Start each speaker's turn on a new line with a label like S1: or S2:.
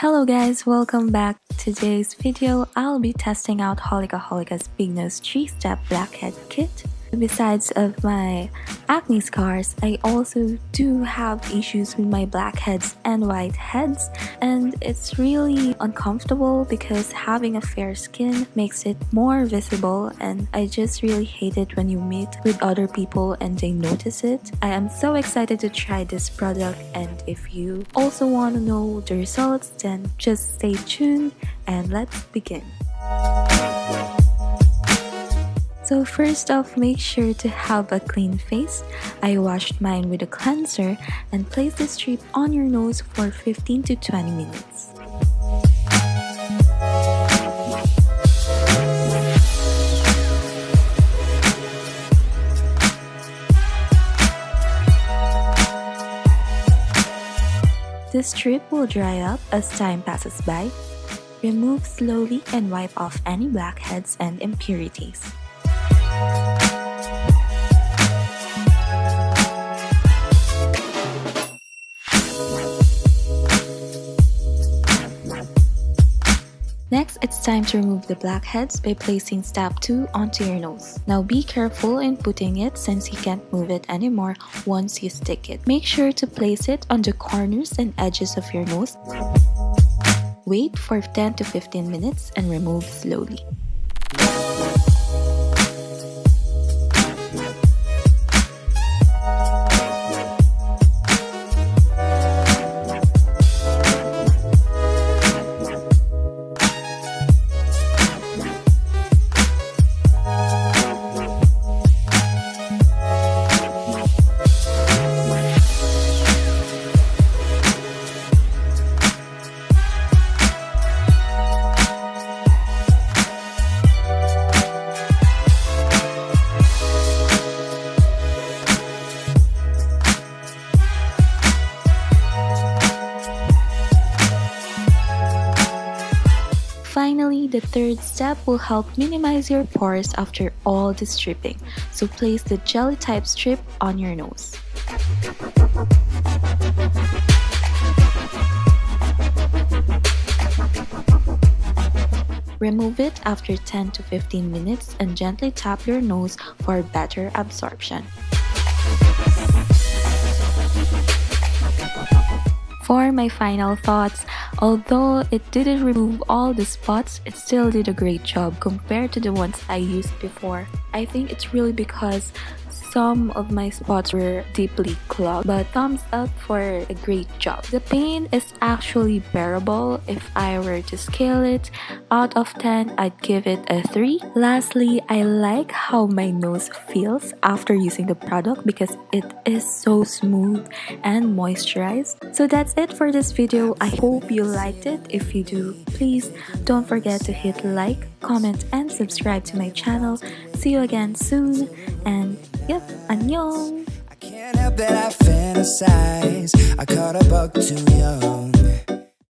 S1: Hello guys, welcome back. Today's video, I'll be testing out Holika Holika's Big Nose 3-Step Blackhead Kit. Besides of my acne scars, I also do have issues with my blackheads and whiteheads, and it's really uncomfortable because having a fair skin makes it more visible, and I just really hate it when you meet with other people and they notice it. I am so excited to try this product, and if you also want to know the results, then just stay tuned and let's begin. So first off, make sure to have a clean face. I washed mine with a cleanser and place the strip on your nose for 15 to 20 minutes. The strip will dry up as time passes by. Remove slowly and wipe off any blackheads and impurities. Next, it's time to remove the blackheads by placing step 2 onto your nose. Now be careful in putting it since you can't move it anymore once you stick it. Make sure to place it on the corners and edges of your nose. Wait for 10 to 15 minutes and remove slowly. Finally, the third step will help minimize your pores after all the stripping. So place the jelly type strip on your nose. Remove it after 10 to 15 minutes and gently tap your nose for better absorption. For my final thoughts, although it didn't remove all the spots, it still did a great job compared to the ones I used before. I think it's really because some of my spots were deeply clogged, but thumbs up for a great job. The pain is actually bearable. If I were to scale it out of 10, I'd give it a 3. Lastly, I like how my nose feels after using the product because it is so smooth and moisturized. So that's it for this video. I hope you liked it. If you do, please don't forget to hit like, comment, and subscribe to my channel. See you again soon, and yep, annyeong!
S2: I can't help that I fantasize. I caught a bug too young.